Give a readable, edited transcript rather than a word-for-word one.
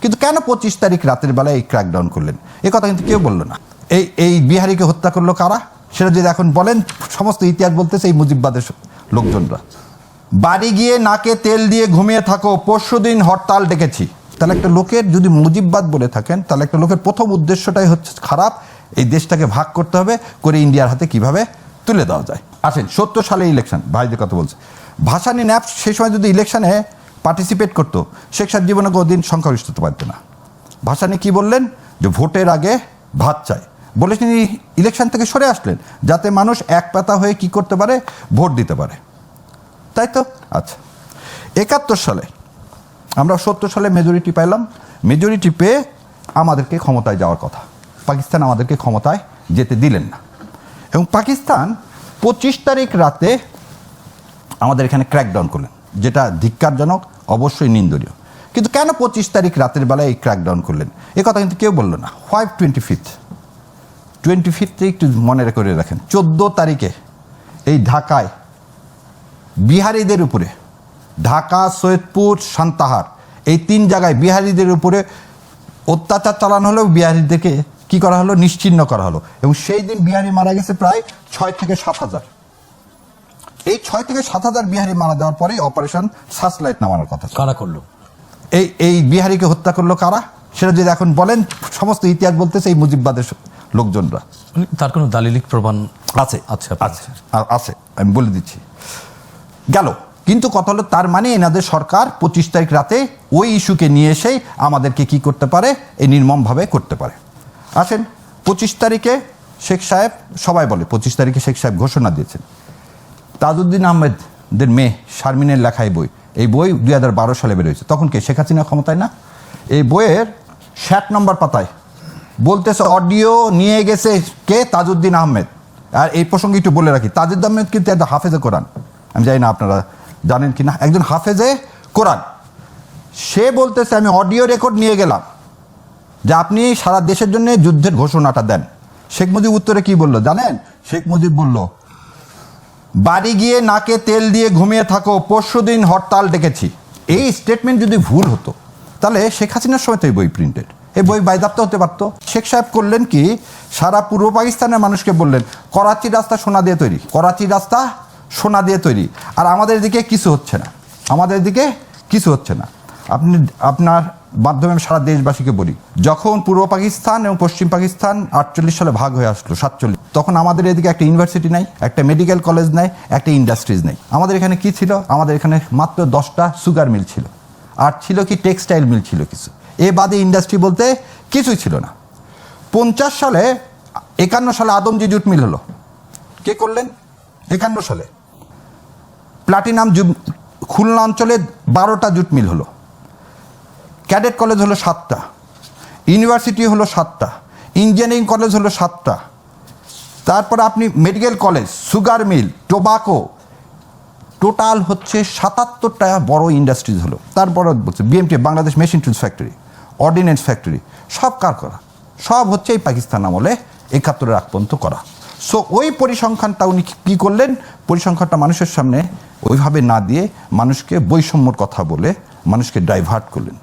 কিন্তু কেন 25 তারিখ রাতের বেলায় এই ক্র্যাকডাউন করলেন এই কথা কিন্তু কেউ বললো না। এই বিহারীকে হত্যা করলো কারা সেটা যদি এখন বলেন, সমস্ত ইতিহাস বলতেছে এই মুজিববাদের লোকজনরা। বাড়ি গিয়ে নাকে তেল দিয়ে ঘুমিয়ে থাকো, পরশুদিন হরতাল ডেকেছি। তাহলে একটা লোকের যদি মুজিববাদ বলে থাকেন, তাহলে একটা লোকের প্রথম উদ্দেশ্যটাই হচ্ছে খারাপ, এই দেশটাকে ভাগ করতে হবে, করে ইন্ডিয়ার হাতে কিভাবে তুলে দেওয়া যায়। আসেন 70 সালে ইলেকশন, ভাইদের কথা বলছে, ভাসানী ন্যাপ সেই সময় যদি ইলেকশনে পার্টিসিপেট করতো, শেখ সাহেব জীবনে কোনোদিন সংখ্যাগরিষ্ঠতা পারত না। ভাসানী কি বললেন যে ভোটের আগে ভাত চাই বলে তিনি ইলেকশন থেকে সরে আসলেন, যাতে মানুষ এক পাতা হয়ে কি করতে পারে, ভোট দিতে পারে, তাই তো? আচ্ছা, 71 সালে আমরা 70 সালে মেজরিটি পাইলাম, মেজরিটি পেয়ে আমাদেরকে ক্ষমতায় যাওয়ার কথা, পাকিস্তান আমাদেরকে ক্ষমতায় যেতে দিলেন না, এবং পাকিস্তান 25 তারিখ রাতে আমাদের এখানে ক্র্যাকডাউন করলেন, যেটা ধিক্কারজনক, অবশ্যই নিন্দনীয়। কিন্তু কেন 25 তারিখ রাতের বেলায় এই ক্র্যাকডাউন করলেন এই কথা কিন্তু কেউ বললো না। হোয়াই 25 একটু মনে করে রাখেন, 14 তারিখে এই ঢাকায় বিহারীদের উপরে, ঢাকা, সৈয়দপুর, সান্তাহার, এই 3 জায়গায় বিহারীদের উপরে অত্যাচার চালানো হলো, বিহারীদেরকে কি করা হলো, নিশ্চিহ্ন করা হলো, এবং সেই দিন বিহারী মারা গেছে প্রায় 6 থেকে 7 হাজার। এই 6 থেকে 7 হাজার বিহারী মারা যাওয়ার পরে অপারেশন সার্চলাইট নামানোর কথা কারা করলো, এই বিহারীকে হত্যা করলো কারা সেটা যদি এখন বলেন, সমস্ত ইতিহাস বলতেছে এই মুজিববাদের লোকজনরা। তার কোনো দালিলিক প্রমাণ আছে? আচ্ছা আছে, আমি বলে দিচ্ছি। গেল, কিন্তু কথা হলো তার মানে এনাদের সরকার 25 তারিখ রাতে ওই ইস্যুকে নিয়ে এসেই আমাদেরকে কি করতে পারে, এই নির্মমভাবে করতে পারে। আসেন 25 তারিখে শেখ সাহেব, সবাই বলে 25 তারিখে শেখ সাহেব ঘোষণা দিয়েছেন, তাজউদ্দিন আহমেদের মেয়ে শারমিনের লেখা এই বই, এই বই 2012 সালে বেরোয়েছে, তখন কে শেখ হাসিনা ক্ষমতায় না। এই বইয়ের 60 নম্বর পাতায় বলতেছে অডিও নিয়ে গেছে কে, তাজউদ্দিন আহমেদ। আর এই প্রসঙ্গে একটু বলে রাখি, তাজউদ্দিন আহমেদ কিন্তু একটা হাফেজে কোরআন, আমি জানি না আপনারা জানেন কি না, একজন হাফেজে কোরআন। সে বলতেছে আমি অডিও রেকর্ড নিয়ে গেলাম যে আপনি সারা দেশের জন্য যুদ্ধের ঘোষণাটা দেন। শেখ মুজিব উত্তরে কি বললো জানেন? শেখ মুজিব বলল, বাড়ি গিয়ে নাকে তেল দিয়ে ঘুমিয়ে থাকো, পরশুদিন হরতাল ডেকেছি। এই স্টেটমেন্ট যদি ভুল হতো তাহলে শেখ হাসিনার সময় তো এই বই প্রিন্টেড, এই বই বাজেয়াপ্ত হতে পারতো। শেখ সাহেব করলেন কি, সারা পূর্ব পাকিস্তানের মানুষকে বললেন করাচির রাস্তা সোনা দিয়ে তৈরি, করাচির রাস্তা সোনা দিয়ে তৈরি, আর আমাদের দিকে কিছু হচ্ছে না, আমাদের দিকে কিছু হচ্ছে না। আপনি আপনার মাধ্যমে আমি সারা দেশবাসীকে বলি, যখন পূর্ব পাকিস্তান এবং পশ্চিম পাকিস্তান 48 সালে ভাগ হয়ে আসলো, 47, তখন আমাদের এদিকে একটা ইউনিভার্সিটি নাই, একটা মেডিকেল কলেজ নাই, একটা ইন্ডাস্ট্রিজ নেই। আমাদের এখানে কি ছিল? আমাদের এখানে মাত্র 10টা সুগার মিল ছিল, আর ছিল কি টেক্সটাইল মিল ছিল কিছু, এ বাদে ইন্ডাস্ট্রি বলতে কিছুই ছিল না। 51 সালে আদমজি জুট মিল হলো, কে করলেন? 51 সালে প্লাটিনাম খুলনা অঞ্চলে 12টা জুট মিল হলো, ক্যাডেট কলেজ হলো 7টা, ইউনিভার্সিটি হলো 7টা, ইঞ্জিনিয়ারিং কলেজ হলো 7টা, তারপর আপনি medical college, sugar mill, tobacco, total হচ্ছে 77টা বড় ইন্ডাস্ট্রিজ হলো। তারপর বলছে BMT, Bangladesh machine tools factory, ordnance factory, সব কার করা, সব হচ্ছে এই পাকিস্তান আমলে 71-এর আগ পর্যন্ত করা। সো ওই পরিসংখ্যানটা উনি কী করলেন, পরিসংখ্যানটা মানুষের সামনে ওইভাবে না দিয়ে মানুষকে বৈষম্যর কথা বলে মানুষকে ডাইভার্ট করলেন।